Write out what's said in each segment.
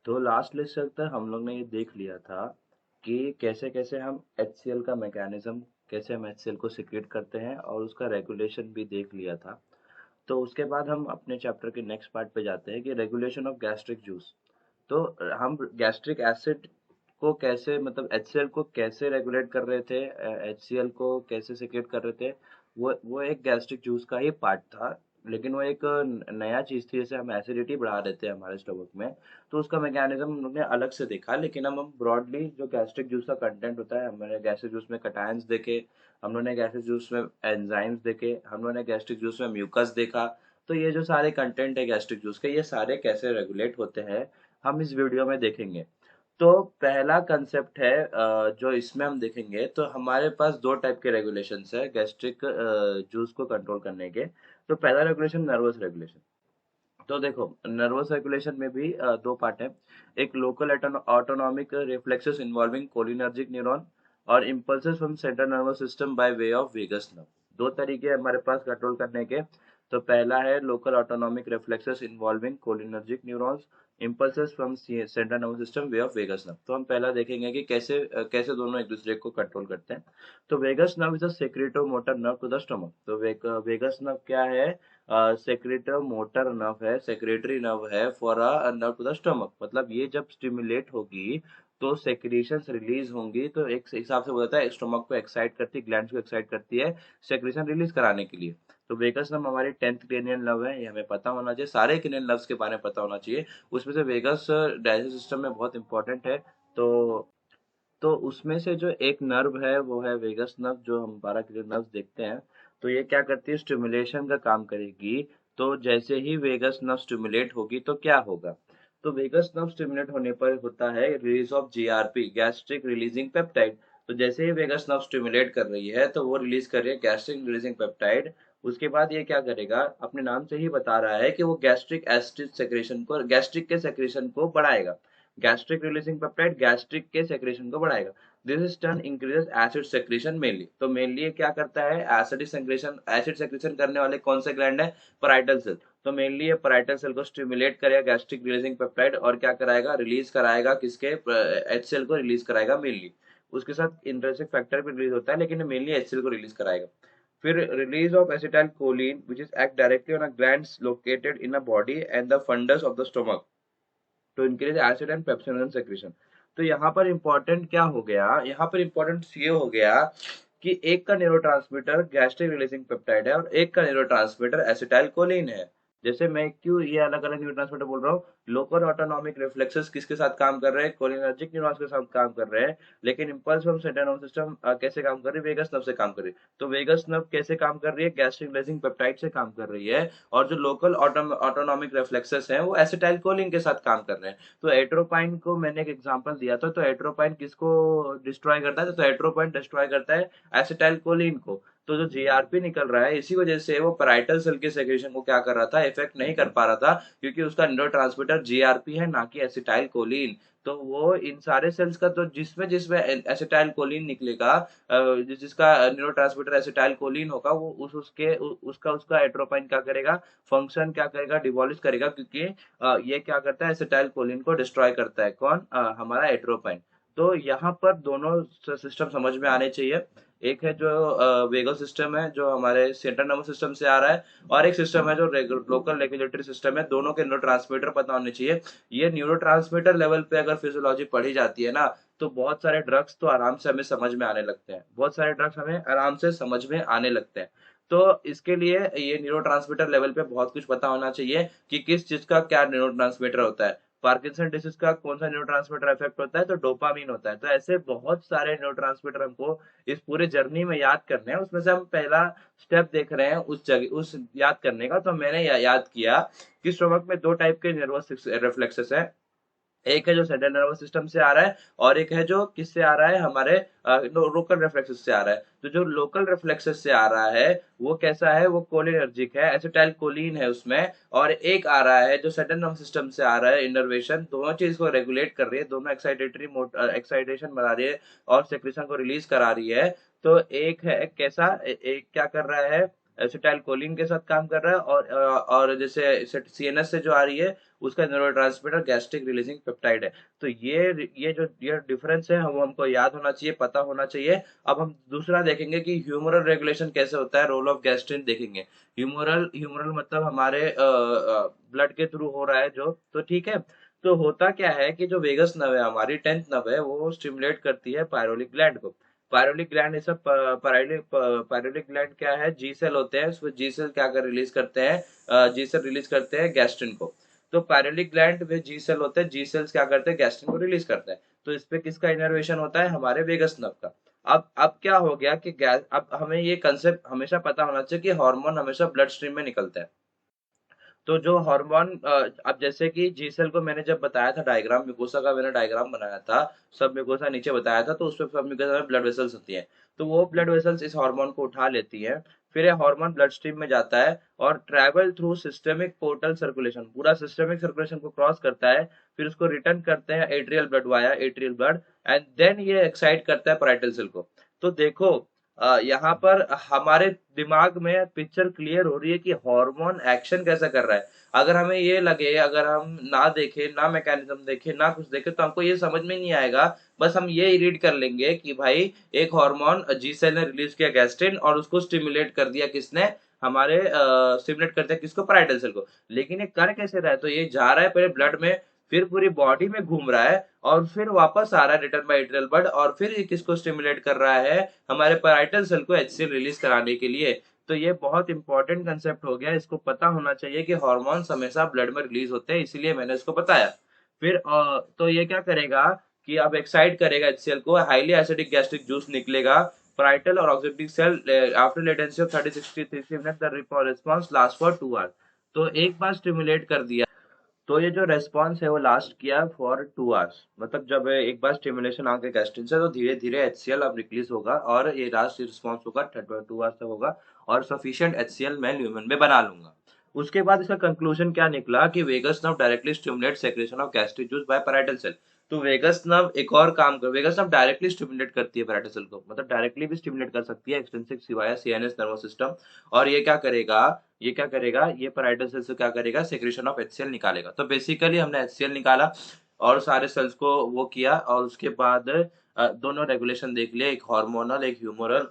तो last lecture तक हम लोग ने ये देख लिया था कि कैसे कैसे हम HCl का मैकेनिज्म, कैसे हम HCl को सिक्रेट करते हैं और उसका रेगुलेशन भी देख लिया था। तो उसके बाद हम अपने चैप्टर के नेक्स्ट पार्ट पे जाते हैं कि रेगुलेशन ऑफ गैस्ट्रिक जूस। तो हम गैस्ट्रिक एसिड को कैसे, मतलब HCl को कैसे रेगुलेट कर रहे थे, HCl को कैसे सिक्रेट कर रहे थे, वो एक गैस्ट्रिक जूस का ही पार्ट था। लेकिन वो एक नया चीज थी, जैसे हम एसिडिटी बढ़ा रहे थे हमारे स्टमक में, तो उसका मैकेनिज्म हम लोग ने अलग से देखा। लेकिन हम ब्रॉडली जो गैस्ट्रिक जूस का कंटेंट होता है, हमने गैस्ट्रिक जूस में कटायंस देखे, हम लोगों ने गैस्ट्रिक जूस में एंजाइम्स देखे, हम लोगों ने गैस्ट्रिक जूस में म्यूकस देखा। तो ये जो सारे कंटेंट है गैस्ट्रिक जूस के, ये सारे कैसे रेगुलेट होते हैं हम इस वीडियो में देखेंगे। तो पहला कंसेप्ट है जो इसमें हम देखेंगे, तो हमारे पास दो टाइप के रेगुलेशंस है गैस्ट्रिक जूस को कंट्रोल करने के। तो पहला रेगुलेशन नर्वस रेगुलेशन। तो देखो, नर्वस रेगुलेशन में भी दो पार्ट है। एक local autonomic reflexes involving cholinergic neuron और impulses from central nervous system by way of vagus nerve. दो तरीके हैं हमारे पास कंट्रोल करने के। तो पहला है local autonomic reflexes involving cholinergic neurons, impulses from central nervous system way of vagus nerve. तो हम पहला देखेंगे कि कैसे कैसे दोनों एक दूसरे को कंट्रोल करते हैं। तो vagus nerve is a secretomotor nerve to the stomach. तो वेगस नर्व क्या है? सेक्रेटरी मोटर नर्व है, सेक्रेटरी नर्व है for a nerve to the stomach. मतलब ये जब स्टिमुलेट होगी तो सेक्रीशंस रिलीज होंगी, तो एक हिसाब से बोलता है स्टमक को एक्साइट करती है, ग्लैंड्स को एक्साइट करती है सेक्रीशन रिलीज कराने के लिए। तो वेगस नर्व हमारी 10th क्रेनियल नर्व है, ये हमें पता होना चाहिए, सारे क्रेनियल नर्व्स के बारे में पता होना चाहिए। उसमें से वेगस डाइजेस्ट सिस्टम में बहुत इंपॉर्टेंट है। तो उसमें से जो एक नर्व है वो है वेगस नर्व, जो हम 12 क्लियर नर्व देखते हैं। तो ये क्या करती है? स्टिमुलेशन का काम करेगी। तो जैसे ही वेगस नर्व स्टिमुलेट होगी तो क्या होगा? तो वेगस नर्व स्टिमुलेट होने पर होता है release of GRP, gastric releasing peptide. तो जैसे ही वेगस नर्व स्टिमुलेट कर रही है तो वो रिलीज कर रही है गैस्ट्रिक रिलीजिंग पेप्टाइड। उसके बाद ये क्या करेगा? अपने नाम से ही बता रहा है कि वो गैस्ट्रिक एसिड सेक्रेशन को, गैस्ट्रिक के सेक्रेशन को बढ़ाएगा। गैस्ट्रिक रिलीजिंग पेप्टाइड गैस्ट्रिक के सेक्रेशन को बढ़ाएगा। This is turn increases acid secretion mainly. तो मेनली ये क्या करता है? एसिड सेक्रेशन, एसिड सेक्रेशन करने वाले कौन से ग्लैंड है? Parietal cell. तो मेनली ये पैराइटल सेल को स्टिमुलेट करेगा गैस्ट्रिक रिलीजिंग पेप्टाइड, और क्या कराएगा? रिलीज कराएगा किसके? HCl को रिलीज कराएगा मेनली। उसके साथ इंट्रिंसिक फैक्टर भी रिलीज होता है, लेकिन मेनली HCl को रिलीज कराएगा। फिर release of acetylcholine which is act directly on a glands located in a body and the fundus of the stomach to increase acid and pepsin secretion. तो यहाँ पर important क्या हो गया? यहाँ पर इंपॉर्टेंट ये हो गया कि एक का न्यूरोट्रांसमीटर गैस्ट्रिक रिलीजिंग पेप्टाइड है और एक का न्यूरोट्रांसमीटर एसिटाइल कोलिन है। जैसे मैं क्यों ये अलग अलग न्यूरोट्रांसमीटर बोल रहा हूँ? लोकल ऑटोनॉमिक रिफ्लेक्सेस किसके साथ काम कर रहे हैं? कोलिनर्जिक न्यूरॉन्स के साथ काम कर रहे हैं। लेकिन impulse from central nervous system कैसे काम कर रही है? वेगस नर्व से काम कर रही है। तो वेगस नर्व कैसे काम कर रही है? गैस्ट्रिक रिलीजिंग पेप्टाइड से काम कर रही है। और जो लोकल ऑटोनॉमिक रिफ्लेक्सेस हैं वो एसिटाइल कोलिन के साथ काम कर रहे हैं। तो एट्रोपाइन को मैंने एक एग्जांपल दिया था। तो एट्रोपाइन किसको डिस्ट्रॉय करता है? तो एट्रोपाइन डिस्ट्रॉय करता है एसिटाइल कोलिन को। तो जो GRP निकल रहा है, इसी वजह से वो पैराइटल सेल के सेक्रेशन को क्या कर रहा था? इफेक्ट नहीं कर पा रहा था, क्योंकि उसका न्यूरोट्रांसमीटर GRP है, ना कि एसिटाइल कोलिन। तो वो इन सारे सेल्स का, तो जिसमें जिसमें एसिटाइल कोलिन निकलेगा, जिसका न्यूरोट्रांसमीटर एसिटाइल कोलिन होगा, वो उसका उसका एट्रोपाइन क्या करेगा? फंक्शन क्या करेगा? डिवॉल्यूश करेगा, क्योंकि ये क्या करता है? एसिटाइल कोलिन को डिस्ट्रॉय करता है। कौन? हमारा एट्रोपाइन। तो यहाँ पर दोनों सिस्टम समझ में आने चाहिए। एक है जो वेगल सिस्टम है, जो हमारे सेंट्रल नर्वस सिस्टम से आ रहा है, और एक सिस्टम है जो लोकल रेगुलेटरी सिस्टम है। दोनों के न्यूरोट्रांसमीटर पता होने चाहिए। ये न्यूरोट्रांसमीटर लेवल पे अगर फिजियोलॉजी पढ़ी जाती है ना, तो बहुत सारे ड्रग्स तो आराम से हमें समझ में आने लगते हैं, बहुत सारे ड्रग्स हमें आराम से समझ में आने लगते हैं। तो इसके लिए ये न्यूरोट्रांसमीटर लेवल पे बहुत कुछ पता होना चाहिए कि किस चीज का क्या न्यूरोट्रांसमीटर होता है। पार्किंसन डिसीज का कौन सा न्यूरोट्रांसमीटर इफेक्ट होता है? तो डोपामीन होता है। तो ऐसे बहुत सारे न्यूरोट्रांसमीटर हमको इस पूरे जर्नी में याद करने हैं। उसमें से हम पहला स्टेप देख रहे हैं उस जगह, उस याद करने का। तो मैंने याद किया कि स्टोमक में दो टाइप के नर्वस रिफ्लेक्सेस है। एक है जो सेंट्रल नर्वस सिस्टम से आ रहा है, और एक है जो किससे आ रहा है? हमारे लोकल रिफ्लेक्सेस से आ रहा है। तो जो लोकल रिफ्लेक्सेस से आ रहा है वो कैसा है? वो कोलिनर्जिक है, एसिटाइल कोलिन है उसमें। और एक आ रहा है जो सेंट्रल नर्वस सिस्टम से आ रहा है, इनर्वेशन। दोनों चीज को रेगुलेट कर रही है, दोनों एक्साइटेटरी एक्साइटेशन बढ़ा रही है और सेक्रेशन को रिलीज करा रही है। तो एक है कैसा, एक क्या कर रहा है? एसिटाइलकोलिन के साथ काम कर रहा है, और जैसे सीएनएस से जो आ रही है उसका न्यूरोट्रांसमीटर गैस्ट्रिक रिलीजिंग पेप्टाइड है। तो ये डिफरेंस है, वो हमको याद होना चाहिए, पता होना चाहिए। अब हम दूसरा देखेंगे कि ह्यूमरल रेगुलेशन कैसे होता है, रोल ऑफ गैस्ट्रिन देखेंगे। ह्यूमरल मतलब हमारे ब्लड के थ्रू हो रहा है जो, तो ठीक है। तो होता क्या है कि जो वेगस नर्व है, हमारी 10th नर्व है, वो स्टिमुलेट करती है पायरोलिक ग्लैंड को। पायरोलिक ग्लैंड ये सब पायरोलिक ग्लैंड क्या है, जी सेल होते हैं, उसमें जी सेल क्या कर रिलीज करते हैं, जी सेल रिलीज करते हैं गैस्ट्रिन को। तो पायरोलिक ग्लैंड में जी सेल होते हैं, जी सेल्स क्या करते हैं, गैस्ट्रिन को रिलीज करते हैं। तो इस पे किसका इनर्वेशन होता है, हमारे वेगस नर्व का। अब क्या हो गया कि गैस, अब हमें ये कंसेप्ट हमेशा पता होना चाहिए कि हार्मोन हमेशा ब्लड स्ट्रीम में निकलता है। तो जो हार्मोन, अब जैसे कि जी सेल को मैंने जब बताया था डायग्राम, म्यूकोसा का मैंने डायग्राम बनाया था, सब म्यूकोसा नीचे बताया था, तो उसमें सब म्यूकोसा में ब्लड वेसल्स होती हैं। तो वो ब्लड वेसल्स इस हार्मोन को उठा लेती हैं। फिर ये हार्मोन ब्लड स्ट्रीम में जाता है और travel through systemic portal circulation, पूरा सिस्टेमिक सर्कुलेशन को क्रॉस करता है। फिर उसको रिटर्न करते हैं atrial blood, via atrial blood, and then ये एक्साइट करता है पैराइटल सेल को। तो देखो, यहाँ पर हमारे दिमाग में पिक्चर क्लियर हो रही है कि हार्मोन एक्शन कैसा कर रहा है। अगर हमें ये लगे, अगर हम ना देखें, ना मैकेनिज्म देखें, ना कुछ देखें, तो हमको ये समझ में नहीं आएगा। बस हम ये रीड कर लेंगे कि भाई एक हार्मोन जी सेल ने रिलीज किया गैस्ट्रिन, और उसको स्टिमुलेट कर दिया किसने, हमारे स्टिमुलेट कर दिया किसको, पैराइटल सेल को। लेकिन ये कर कैसे रहा है, तो ये जा रहा है पहले ब्लड में, फिर पूरी बॉडी में घूम रहा है, और फिर वापस आ रहा है रिटर्न बाय एट्रियल ब्लड, और फिर ये किसको स्टिमुलेट कर रहा है, हमारे पैराइटल सेल को एचसीएल रिलीज कराने के लिए। तो ये बहुत इंपॉर्टेंट कंसेप्ट हो गया, इसको पता होना चाहिए कि हार्मोन्स हमेशा ब्लड में रिलीज होते हैं, इसीलिए मैंने इसको बताया। फिर तो ये क्या करेगा कि अब एक्साइट करेगा एचसीएल को, हाईली एसिडिक गैस्ट्रिक जूस निकलेगा। पैराइटल और oxyntic cell after latency of 30-63 minute the response last for 2 hours. तो एक बार स्टिमुलेट कर दिया, तो ये जो रेस्पॉन्स है वो लास्ट किया फॉर 2 आवर्स। मतलब जब एक बार स्टिमुलेशन आ गया गैस्ट्रिन से, तो धीरे धीरे एचसीएल अब रिलीज होगा, और ये लास्ट रिस्पॉन्स होगा 2 आवर्स तक होगा, और सफिशिएंट एचसीएल मैं ल्यूमेन में बना लूंगा। उसके बाद इसका कंक्लूजन क्या निकला कि vagus nerve directly stimulate secretion of gastric juice by parietal cell. तो वेगस नर्व एक और काम कर, वेगस नर्व डायरेक्टली स्टिमुलेट करती है पैराइटल सेल को, मतलब डायरेक्टली भी स्टिमुलेट कर सकती है extensive Siwaya CNS nervous system. और ये क्या करेगा, ये पैराइटल सेल से क्या करेगा, सेक्रेशन ऑफ एचसीएल निकालेगा। तो बेसिकली हमने एचसीएल निकाला और सारे सेल्स को वो किया, और उसके बाद दोनों रेगुलेशन देख लिए, एक हार्मोनल एक ह्यूमरल।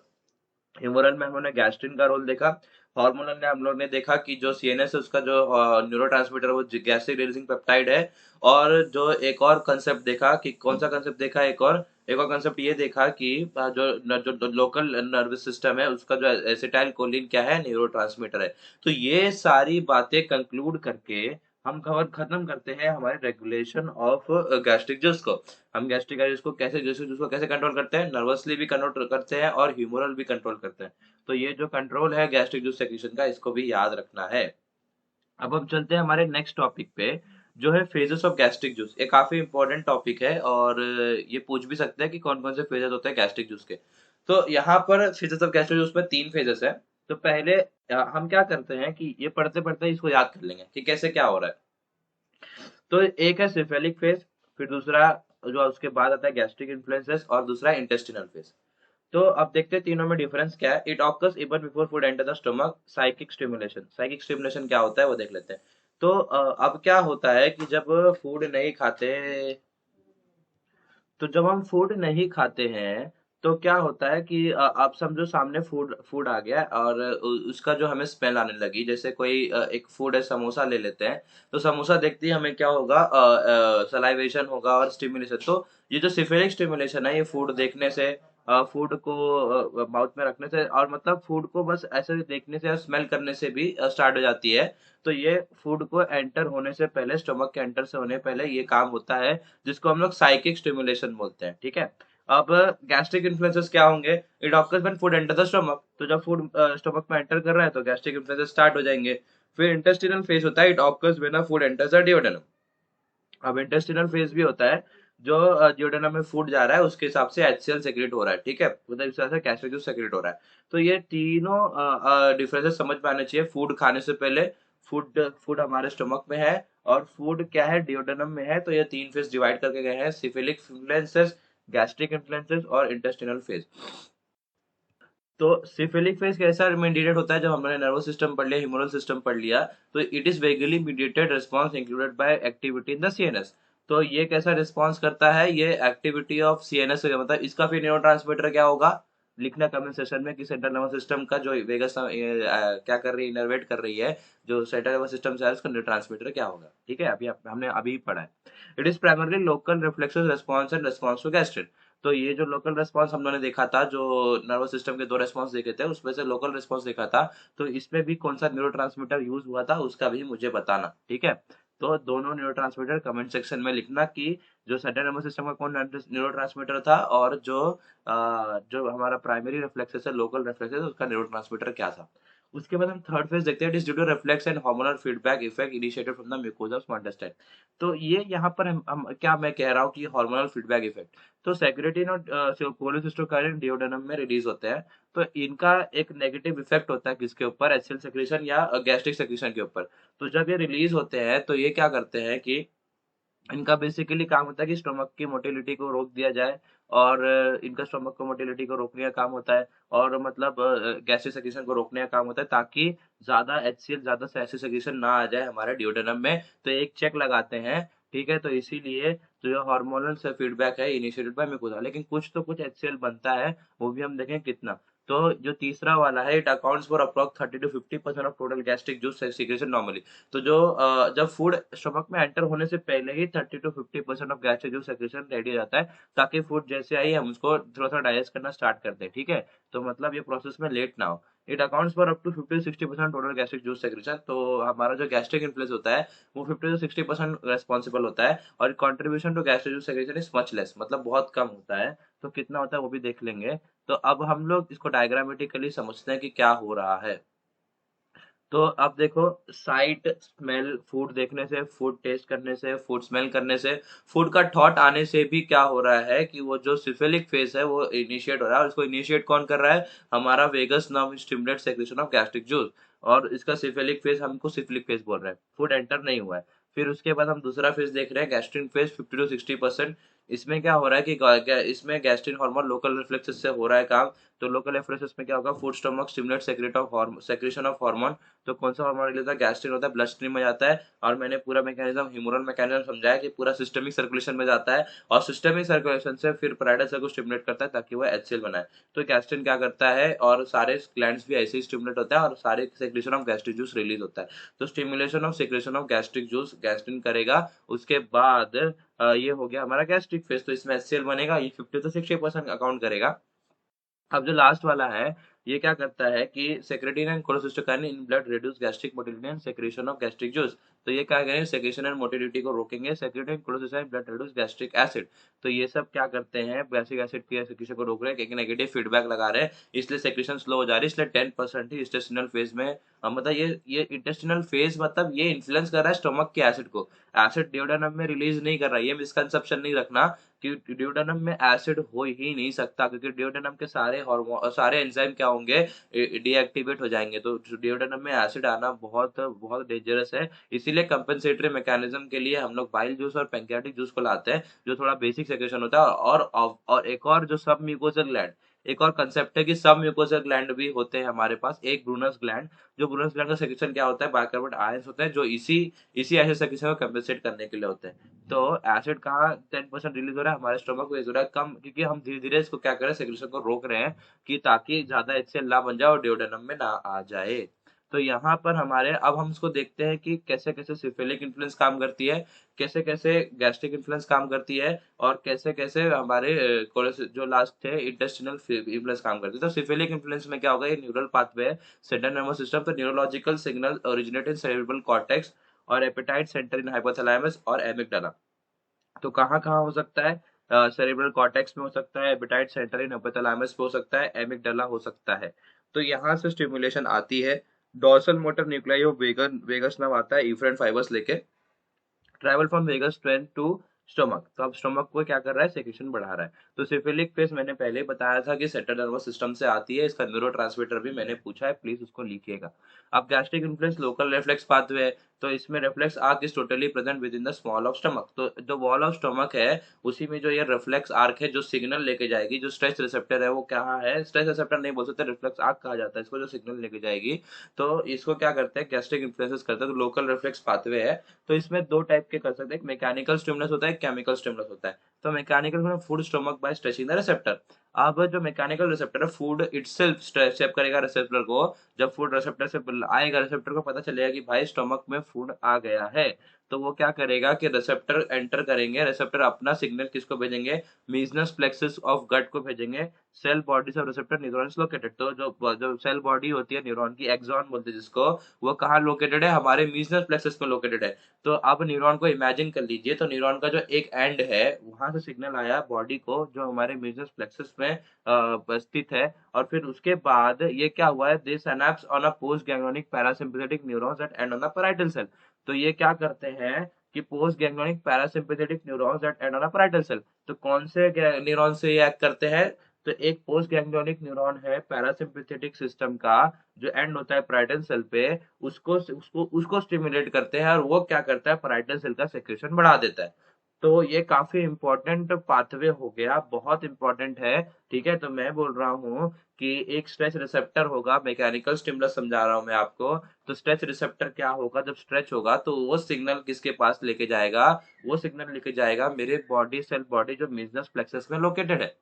ह्यूमरल में हमने गैस्ट्रिन का रोल देखा। हार्मोनल में हम लोग ने देखा कि जो सीएनएस है उसका जो न्यूरोट्रांसमीटर वो गैस्ट्रिक रिलीजिंग पेप्टाइड है। और जो एक और कंसेप्ट देखा, कि कौन सा कंसेप्ट देखा, एक और कंसेप्ट ये देखा कि जो लोकल नर्वस सिस्टम है उसका जो एसिटाइल कोलिन क्या है, न्यूरोट्रांसमीटर है। तो ये सारी बातें कंक्लूड करके हम खबर खत्म करते हैं हमारे रेगुलेशन ऑफ गैस्ट्रिक जूस को। हम गैस्ट्रिक जूस को कैसे, गैस्ट्रिक जूस को कैसे कंट्रोल करते हैं, नर्वसली भी कंट्रोल करते हैं और ह्यूमरल भी कंट्रोल करते हैं। तो ये जो कंट्रोल है गैस्ट्रिक जूस सेक्रेशन का, इसको भी याद रखना है। अब हम चलते हैं हमारे नेक्स्ट टॉपिक पे, जो है फेजेस ऑफ गैस्ट्रिक जूस। ये काफी इंपॉर्टेंट टॉपिक है, और ये पूछ भी सकते हैं कि कौन कौन से फेजेस होते हैं गैस्ट्रिक जूस के। तो यहाँ पर फेजेस ऑफ गैस्ट्रिक जूस में 3 फेजेस है। तो पहले हम क्या करते हैं कि ये पढ़ते पढ़ते इसको याद कर लेंगे कि कैसे क्या हो रहा है। तो एक है सिफेलिक फेज, फिर दूसरा जो उसके बाद आता है गैस्ट्रिक इन्फ्लुएंसेस, और दूसरा इंटेस्टिनल फेज। तो अब देखते हैं तीनों में डिफरेंस क्या है। It occurs even before food enter the stomach. Psychic stimulation क्या होता है वो देख लेते हैं। तो अब क्या होता है कि जब फूड नहीं खाते, तो जब हम फूड नहीं खाते हैं, तो क्या होता है कि आप समझो सामने फूड फूड आ गया, और उसका जो हमें स्मेल आने लगी, जैसे कोई एक फूड है, समोसा ले लेते हैं। तो समोसा देखते ही हमें क्या होगा, सलाइवेशन होगा और स्टिमुलेशन। तो ये जो सिफेरिक स्टिमुलेशन है, ये फूड देखने से, फूड को माउथ में रखने से, और मतलब फूड को बस ऐसे देखने से, स्मेल करने से भी स्टार्ट हो जाती है। तो ये फूड को एंटर होने से पहले, स्टमक के एंटर से होने पहले ये काम होता है, जिसको हम लोग साइकिक स्टिमुलेशन बोलते हैं, ठीक है। अब गैस्ट्रिक इन्फ्लुएंसेस क्या होंगे, it occurs when food enter the stomach. तो जब फूड स्टमक में एंटर कर रहा है तो गैस्ट्रिक इन्फ्लुएंसेस स्टार्ट हो जाएंगे। फिर इंटेस्टिनल फेज होता है, it occurs when food enters the duodenum. अब इंटेस्टिनल फेज भी होता है, जो डिओडेनम में फूड जा रहा है उसके हिसाब से एचसीएल सेक्रेट हो रहा है, ठीक है, मतलब इस तरह से गैस्ट्रिक जूस सेक्रेट हो रहा है। तो ये तीनों डिफरेंसेस समझ में आने चाहिए। फूड खाने से पहले, फूड फूड हमारे स्टमक में है, और फूड क्या है, डिओडेनम में है। तो ये 3 फेज डिवाइड करके गए हैं, सिफिलिक इन्फ्लुएंसेस, गैस्ट्रिक इन्फ्लुएंसेस और इंटेस्टिनल फेज। तो सिफिलिक फेज कैसा मीडिएटेड होता है? जब हमने नर्वस सिस्टम पढ़ लिया, ह्यूमरल सिस्टम पढ़ लिया, तो it is vaguely mediated response included by activity in the CNS. तो ये कैसा रिस्पॉन्स करता है? ये एक्टिविटी ऑफ सीएनएस, मतलब इसका फिर न्यूरोट्रांसमीटर क्या होगा? लिखना कमेंट सेशन में कि सेंट्रल नर्वस सिस्टम का जो वेगस क्या कर रही है, इनर्वेट कर रही है, जो सेंट्रल नर्वस सिस्टम से है उसका न्यूरोट्रांसमीटर क्या होगा। ठीक है, अभी हमने अभी पढ़ा है। It is primarily local reflexes response and response to gastrin. तो ये जो लोकल रिस्पॉन्स हम लोगों ने देखा था, जो नर्वस सिस्टम के दो रिस्पॉन्स देखे थे, उसमें से लोकल रिस्पॉन्स देखा था, तो इसमें भी कौन सा न्यूरोट्रांसमीटर यूज हुआ था उसका भी मुझे बताना। ठीक है, तो दोनों न्यूरोट्रांसमीटर कमेंट सेक्शन में लिखना कि जो सेंट्रल नर्वस सिस्टम का कौन न्यूरोट्रांसमीटर था, और जो हमारा प्राइमरी रिफ्लेक्सेस है, लोकल रिफ्लेक्सेस, उसका न्यूरोट्रांसमीटर क्या था। उसके बाद हम थर्ड फेज देखते हैं, it is due to reflex and hormonal feedback effect initiated from the mucosa of small intestine. तो ये यहाँ पर हम क्या मैं कह रहा हूँ कि हार्मोनल फीडबैक इफेक्ट, तो सेक्रेटिन और कोलेसिस्टोकाइनिन डिओडेनम में रिलीज होते हैं। तो इनका एक नेगेटिव इफेक्ट होता है किसके ऊपर? एचसीएल सेक्रेशन या गैस्ट्रिक सेक्रेशन के ऊपर। तो जब ये रिलीज होते हैं तो ये क्या करते हैं कि इनका बेसिकली काम होता है कि स्टोमक की मोटिलिटी को रोक दिया जाए, और इनका स्टोमक को मोटिलिटी को रोकने का काम होता है, और मतलब गैस्ट्रिक सेक्रेशन को रोकने का काम होता है, ताकि ज्यादा एचसीएल, ज्यादा एसिड सेक्रेशन ना आ जाए हमारे ड्यूडेनम में। तो एक चेक लगाते हैं। ठीक है, तो इसीलिए जो हार्मोनल से फीडबैक है इनिशिएटेड बाय म्यूकोसा, लेकिन कुछ एचसीएल बनता है, वो भी हम देखें कितना। तो जो तीसरा वाला है, it accounts for approx 30 to 50% of total gastric juice secretion normally. तो जो जब फूड स्टमक में एंटर होने से पहले ही 30 to 50% of gastric juice secretion ready हो जाता है, ताकि फूड जैसे आई हम उसको थोड़ा थोड़ा डाइजेस्ट करना स्टार्ट कर दें। ठीक है, तो मतलब ये प्रोसेस में लेट ना हो। It accounts for up to 50 to 60% total gastric juice secretion. तो हमारा जो गैस्ट्रिक इन्फ्लुएंस होता है वो 50 to 60% रेस्पॉन्सिबल होता है, और contribution to gastric juice secretion is much less, मतलब बहुत कम होता है। तो कितना होता है वो भी देख लेंगे। तो अब हम लोग इसको डायग्रामेटिकली समझते हैं कि क्या हो रहा है। तो अब देखो, साइट, स्मेल, फूड देखने से, फूड टेस्ट करने से, फूड स्मेल करने से, फूड का थॉट आने से भी क्या हो रहा है कि वो जो सिफिलिक फेज है वो इनिशिएट हो रहा है, और इसको इनिशिएट कौन कर रहा है? हमारा vagus nerve stimulate secretion of gastric juice. और इसका सिफिलिक फेज, हमको सिफिलिक फेज बोल रहे हैं, फूड एंटर नहीं हुआ है। फिर उसके बाद हम दूसरा फेज देख रहे हैं, गैस्ट्रिन फेज, 50 to 60%। इसमें क्या हो रहा है कि इसमें गैस्ट्रिन हार्मोन लोकल रिफ्लेक्सेस से हो रहा है काम। तो लोकल रिफ्लेक्सेस में क्या होगा? Food stomach stimulate secretion of hormone. तो कौन सा हार्मोन रिलीज होता है? गैस्ट्रिन होता है, ब्लड स्ट्रीम में जाता है, और मैंने पूरा मैकेनिज्म, ह्यूमरल मैकेनिज्म समझाया कि पूरा सिस्टमिक सर्कुलेशन में जाता है, और सिस्टमिक सर्कुलेशन से फिर पैराइटल सेल को स्टिमुलेट करता है ताकि वो एचसीएल बनाए। तो गैस्ट्रिन क्या करता है, और सारे ग्लैंड्स भी ऐसे ही स्टिमुलेट होता है, और सारे secretion of gastric juice release होता है। तो stimulation of secretion of gastric juice gastrin करेगा। उसके बाद ये हो गया हमारा गैस्ट्रिक फेज। तो इसमें एचसीएल बनेगा, ये 50 to 60% अकाउंट करेगा। अब जो लास्ट वाला है, ये क्या करता है कि secretin and cholecystokinin in blood reduce gastric motility and secretion of gastric juice. तो ये क्या करेंगे? सेक्रेशन एंड मोटिलिटी को रोकेंगे। Secretin cholecystokinin blood reduce gastric acid. तो ये सब क्या करते हैं? गैस्ट्रिक एसिड की सेक्रेशन को रोक रहे हैं, एक नेगेटिव फीडबैक लगा रहे हैं, इसलिए सेक्रेशन स्लो हो जा रही है। इसलिए 10% ही इंटेस्टिनल फेज में मतलब ये इंटेस्टिनल फेज, मतलब ये इन्फ्लुएंस कर रहा है स्टोमक के एसिड को। एसिड डिओडेनम में रिलीज नहीं कर रहा है, ये मिसकंसेप्शन नहीं रखना कि ड्यूडेनम में एसिड हो ही नहीं सकता, क्योंकि ड्यूडेनम के सारे हार्मोन, सारे एंजाइम क्या होंगे? डीएक्टिवेट हो जाएंगे। तो ड्यूडेनम में एसिड आना बहुत बहुत डेंजरस है। इसीलिए कंपेंसेटरी मैकेनिज्म के लिए हम लोग बाइल जूस और पैंक्रियाटिक जूस को लाते हैं, जो थोड़ा बेसिक सेक्रेशन होता है। और एक और जो सब म्यूकोसल ग्लैंड, एक और कंसेप्ट है कि सब म्यूकोसल ग्लैंड भी होते हैं हमारे पास। एक ब्रूनस ग्लैंड, जो ब्रूनस ग्लैंड का सेक्रेशन क्या होता है? बाइकार्बोनेट आयंस होते हैं, जो इसी इसी एसिड सेक्रेशन को कंपेंसेट करने के लिए होते हैं। तो एसिड कहाँ 10% रिलीज हो रहा है? हमारे स्टोमक में हो रहा है कम, क्योंकि हम धीरे धीरे इसको क्या करें? सेक्रेशन को रोक रहे हैं, कि ताकि ज्यादा एचसीएल ना बन जाए और डिओडेनम में ना आ जाए। तो यहाँ पर हमारे, अब हम इसको देखते हैं कि कैसे कैसे सिफिलिक इन्फ्लुएंस काम करती है, कैसे कैसे गैस्ट्रिक इन्फ्लुएंस काम करती है, और कैसे कैसे हमारे जो लास्ट थे इंटेस्टिनल इन्फ्लुएंस काम करती है। तो सिफिलिक इन्फ्लुएंस में क्या होगा? ये न्यूरल पाथवे है, सेंट्रल नर्वस सिस्टम। तो neurological signal originate in cerebral cortex, और एपेटाइट सेंटर इन हाइपोथैलेमस और एमिगडाला। तो कहाँ कहाँ हो सकता है? सेरेब्रल कॉर्टेक्स में हो सकता है, एपेटाइट सेंटर इन हाइपोथैलेमस पे हो सकता है, एमिगडाला हो सकता है। तो यहाँ से स्टिमुलेशन आती है। Dorsal motor nuclei of vagus नाम आता है इफरेंट फाइबर्स लेके, travel from vagus train to stomach. तो अब स्टोमक को क्या कर रहा है? सेक्रेशन बढ़ा रहा है। तो सिफिलिक फेज मैंने पहले ही बताया था कि सेंट्रल नर्वस सिस्टम से आती है, इसका न्यूरोट्रांसमीटर भी मैंने पूछा है, प्लीज उसको लिखिएगा। अब gastric influence local reflex pathway है, तो इसमें reflex arc is totally present with in the small of stomach. तो जो वॉल ऑफ स्टमक है उसी में जो ये रिफ्लेक्स आर्क है जो सिग्नल लेके जाएगी, जो स्ट्रेच रिसेप्टर है वो कहाँ है, स्ट्रेच रिसेप्टर नहीं बोल सकते, रिफ्लेक्स आर्क कहा जाता है इसको, जो सिग्नल लेके जाएगी। तो इसको क्या करते हैं, गैस्ट्रिक इन्फ्लुएंसेस करते हैं, तो लोकल रिफ्लेक्स पाथवे है। तो इसमें दो टाइप के कर सकते हैं, एक मैकेनिकल स्टिमुलस होता है, एक केमिकल स्टिमुलस होता है। तो मैकेनिकल में food stomach by stretching the receptor. अब जो मैकेनिकल रिसेप्टर है फूड इटसेल्फ स्ट्रेच करेगा रिसेप्टर को। जब फूड रिसेप्टर से आएगा, रिसेप्टर को पता चलेगा कि भाई स्टमक में फूड आ गया है, तो वो क्या करेगा कि रिसेप्टर एंटर करेंगे, रिसेप्टर अपना सिग्नल किसको भेजेंगे, मीजनस प्लेक्सस ऑफ गट को भेजेंगे। Cell bodies of receptor neurons located. तो जो सेल बॉडी होती है न्यूरॉन की, एक्सॉन बोलते हैं जिसको, वो कहाँ लोकेटेड है, हमारे मीजनस प्लेक्सस में लोकेटेड है। तो अब न्यूरॉन को इमेजिन कर लीजिए, तो न्यूरॉन का जो एक एंड है वहां से सिग्नल आया बॉडी को जो हमारे मीजनस प्लेक्सस में स्थित है। और फिर उसके बाद ये क्या हुआ है, they synapse on a post ganglionic parasympathetic neurons at end on the parietal cell. तो ये क्या करते हैं कि post ganglionic parasympathetic neurons at end on the parietal cell, तो कौन से न्यूरॉन से ये एक्ट करते हैं, तो एक पोस्ट गैंग्लियोनिक न्यूरॉन है पैरासिम्पैथेटिक सिस्टम का जो एंड होता है पैराइटल सेल पे, उसको स्टिमुलेट करते हैं, और वो क्या करता है, पैराइटल सेल का सेक्रेशन बढ़ा देता है। तो ये काफी इंपॉर्टेंट पाथवे हो गया, बहुत इंपॉर्टेंट है। ठीक है, तो मैं बोल रहा हूँ कि एक स्ट्रेच रिसेप्टर होगा, मैकेनिकल स्टिमुलस समझा रहा हूँ मैं आपको। तो स्ट्रेच रिसेप्टर क्या होगा, जब स्ट्रेच होगा तो वो सिग्नल किसके पास लेके जाएगा, वो सिग्नल लेके जाएगा मेरे बॉडी सेल बॉडी जो मीजनस प्लेक्सस में लोकेटेड है।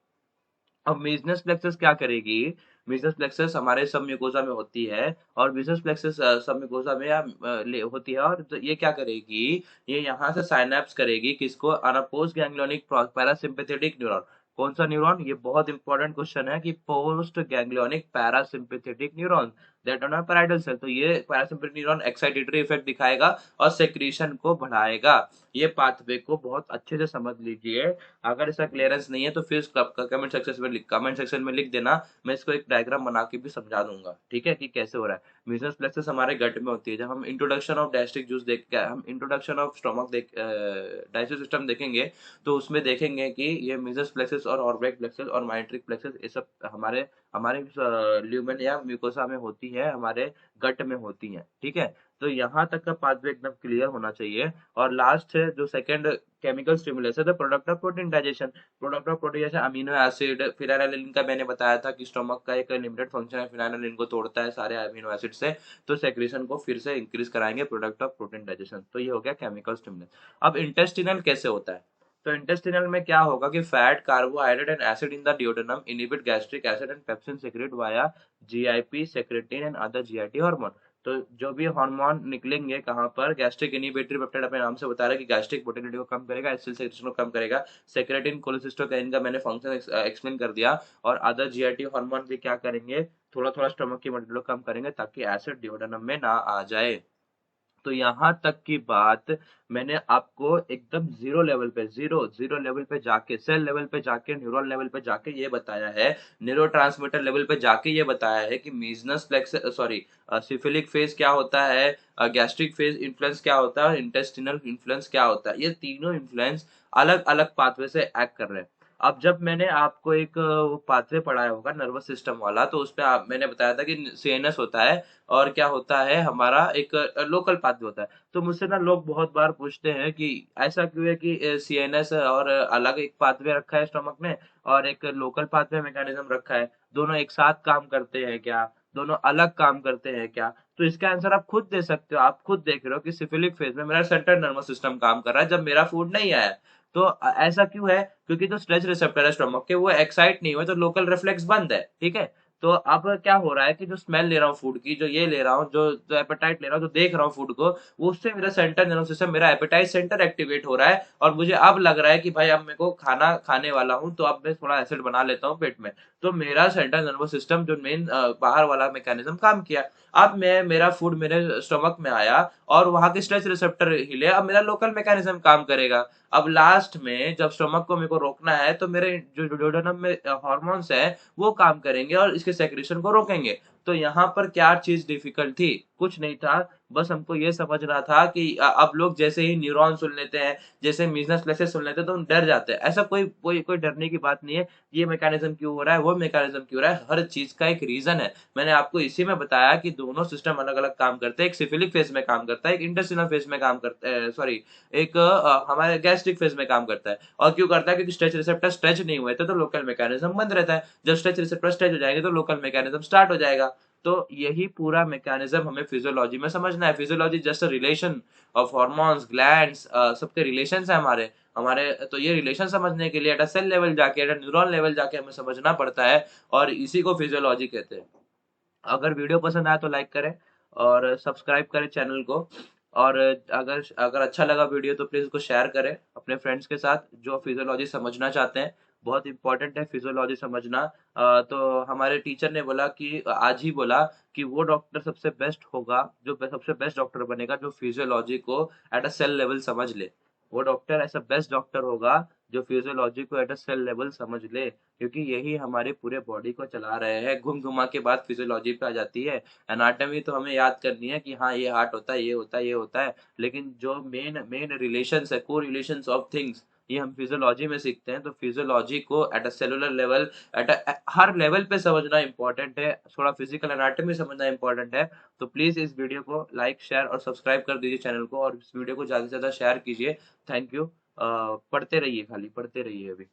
अब मीजनस प्लेक्सस क्या करेगी, मीजनस प्लेक्सस हमारे सब म्यूकोसा में होती है, और मीजनस प्लेक्सस सब म्यूकोसा में होती है, और तो ये क्या करेगी, ये यहाँ से साइनेप्स करेगी किसको, अनपोज गैंग्लियोनिक पैरासिम्पैथेटिक न्यूरॉन। कौन सा न्यूरॉन, ये बहुत इंपॉर्टेंट क्वेश्चन है कि post ganglionic parasympathetic neuron that on parietal cell. तो ये पैरासिम्पैथेटिक न्यूरॉन एक्साइटेटरी इफेक्ट दिखाएगा और सेक्रीशन को बढ़ाएगा। ये पाथवे को बहुत अच्छे से समझ लीजिए। अगर इसका क्लियरेंस नहीं है तो फिर कमेंट सेक्शन में लिख देना, मैं इसको एक डायग्राम बना के भी समझा दूंगा, ठीक है, कि कैसे हो रहा है। मीजल्स प्लेक्सस हमारे गट में होती है। जब हम इंट्रोडक्शन ऑफ गैस्ट्रिक जूस हम introduction of stomach digestive system देखेंगे, तो उसमें देखेंगे कि ये मीजल्स प्लेक्सस और ऑर्बिक प्लेक्सस और माइट्रिक प्लेक्सस ये सब हमारे हमारे ल्यूमेन या म्यूकोसा में होती है, हमारे गट में होती है। ठीक है, तो यहाँ तक का पाथवे एकदम क्लियर होना चाहिए। और लास्ट है जो सेकंड केमिकल स्टिमुलस है, the product of protein digestion. Product of protein जैसे अमीनो एसिड, फिनाइलिन का मैंने बताया था कि स्टोमक का एक लिमिटेड फंक्शन है, फिनाइलिन को तोड़ता है सारे अमीनो एसिड से, तो सेक्रेशन को फिर से इंक्रीज कराएंगे प्रोडक्ट ऑफ प्रोटीन डाइजेशन। तो ये हो गया केमिकल स्टिमुलस। अब इंटेस्टिनल कैसे होता है, तो इंटेस्टिनल में क्या होगा कि fat, carbohydrate and acid in the duodenum inhibit gastric acid and pepsin secrete via GIP, secretin and other GIT hormone. तो जो भी हार्मोन निकलेंगे कहाँ पर, गैस्ट्रिक इनहिबिटरी पेप्टाइड अपने नाम से बता रहा है कि गैस्ट्रिक मोटिलिटी को कम करेगा, एसिड सेक्रेशन को कम करेगा, सेक्रेटिन कोलेसिस्टोकाइन का मैंने फंक्शन एक्सप्लेन कर दिया, और अदर जीआईटी हार्मोन भी क्या करेंगे, थोड़ा थोड़ा स्टमक की मोटिलिटी को कम करेंगे ताकि एसिड डिओडेनम में ना आ जाए। तो यहाँ तक की बात मैंने आपको एकदम जीरो लेवल पे, जीरो लेवल पे जाके, सेल लेवल पे जाके, न्यूरल लेवल पे जाके ये बताया है, न्यूरोट्रांसमीटर लेवल पे जाके ये बताया है कि मीजनस प्लेक्स सॉरी सिफिलिक फेज क्या होता है, गैस्ट्रिक फेज इन्फ्लुएंस क्या होता है, इंटेस्टिनल इन्फ्लुएंस क्या होता है। ये तीनों इन्फ्लुएंस अलग अलग पाथवे से एक्ट कर रहे हैं। अब जब मैंने आपको एक वो पाथवे पढ़ाया होगा नर्वस सिस्टम वाला, तो उसपे मैंने बताया था कि सीएनएस होता है, और क्या होता है हमारा एक लोकल पाथवे होता है। तो मुझसे ना लोग बहुत बार पूछते हैं कि ऐसा क्यों है कि सीएनएस और अलग एक पाथवे रखा है स्टमक में, और एक लोकल पाथवे मैकेनिज्म रखा है, दोनों एक साथ काम करते हैं क्या, दोनों अलग काम करते हैं क्या। तो इसका आंसर आप खुद दे सकते हो, आप खुद देख रहे हो कि सिफिलिक फेज में मेरा सेंट्रल नर्वस सिस्टम काम कर रहा है जब मेरा फूड नहीं आया। तो ऐसा क्यों है, क्योंकि जो स्ट्रेच रिसेप्टर है स्टमक के वो एक्साइट नहीं हुए, तो लोकल रिफ्लेक्स बंद है। ठीक है, तो अब क्या हो रहा है कि जो स्मेल ले रहा हूँ फूड की, जो ये ले रहा हूँ, जो एपेटाइट ले रहा हूँ, जो देख रहा हूँ फूड को, वो उससे मेरा सेंट्रल नर्वस सिस्टम, मेरा एपेटाइट सेंटर एक्टिवेट हो रहा है, और मुझे अब लग रहा है कि भाई अब मेरे को खाना खाने वाला हूँ, तो अब मैं थोड़ा एसिड बना लेता हूँ पेट में। तो मेरा सेंट्रल नर्वस सिस्टम जो मेन बाहर वाला मैकेनिज्म काम किया। अब मैं मेरा फूड मेरे स्टमक में आया और वहां के स्ट्रेच रिसेप्टर हिले, अब मेरा लोकल मैकेनिज्म काम करेगा। अब लास्ट में जब स्टमक को मेरे को रोकना है, तो मेरे जो डोडेनम में हार्मोन्स है वो काम करेंगे और इसके सेक्रेशन को रोकेंगे। तो यहाँ पर क्या चीज डिफिकल्ट थी, कुछ नहीं था, बस हमको ये समझना था कि अब लोग जैसे ही न्यूरॉन सुन लेते हैं, जैसे मीजनस प्लेसेस सुन लेते हैं तो हम डर जाते हैं। ऐसा कोई कोई कोई डरने की बात नहीं है। ये मैकेनिज्म क्यों हो रहा है, वो मैकेनिज्म क्यों हो रहा है, हर चीज का एक रीजन है। मैंने आपको इसी में बताया कि दोनों सिस्टम अलग अलग काम करते हैं। एक सिफिलिक फेज में काम करता है, एक इंटेस्टिनल फेज में काम करता है, सॉरी, एक हमारे गैस्ट्रिक फेज में काम करता है। और क्यों करता है? क्योंकि स्ट्रेच रिसेप्टर स्ट्रेच नहीं हुए थे तो लोकल मैकेनिज्म बंद रहता है। जब स्ट्रेच रिसेप्टर स्ट्रेच हो जाएंगे तो लोकल मैकेनिज्म स्टार्ट हो जाएगा। तो यही पूरा मैकेनिज्म हमें फिजियोलॉजी में समझना है। Physiology just a relation of hormones, glands, सबके रिलेशन है हमारे हमारे तो ये रिलेशन समझने के लिए एट अ सेल लेवल जाके, एट अ न्यूरॉन लेवल जाके हमें समझना पड़ता है। और इसी को फिजियोलॉजी कहते हैं। अगर वीडियो पसंद आया तो लाइक करें और सब्सक्राइब करें चैनल को। और अगर अगर अच्छा लगा वीडियो तो प्लीज उसको शेयर करें अपने फ्रेंड्स के साथ जो फिजियोलॉजी समझना चाहते हैं। बहुत इंपॉर्टेंट है फिजियोलॉजी समझना। तो हमारे टीचर ने बोला कि आज ही बोला कि वो डॉक्टर सबसे बेस्ट होगा, जो सबसे बेस्ट डॉक्टर बनेगा जो फिजियोलॉजी को एट अ सेल लेवल समझ ले। वो डॉक्टर ऐसा बेस्ट डॉक्टर होगा जो फिजियोलॉजी को एट अ सेल लेवल समझ ले, क्योंकि यही हमारे पूरे बॉडी को चला रहे हैं। घुम घुमा के बाद फिजियोलॉजी पे आ जाती है। एनाटॉमी तो हमें याद करनी है कि हाँ ये हार्ट होता है, ये होता है, ये होता है। लेकिन जो मेन मेन रिलेशंस है, को रिलेशंस ऑफ थिंग्स, ये हम फिजियोलॉजी में सीखते हैं। तो फिजियोलॉजी को at a cellular level, at her level पे समझना इंपॉर्टेंट है। थोड़ा फिजिकल एनाटॉमी समझना इंपॉर्टेंट है। तो प्लीज इस वीडियो को लाइक शेयर और सब्सक्राइब कर दीजिए चैनल को, और इस वीडियो को ज्यादा से ज्यादा शेयर कीजिए। Thank you. पढ़ते रहिए, खाली पढ़ते रहिए अभी।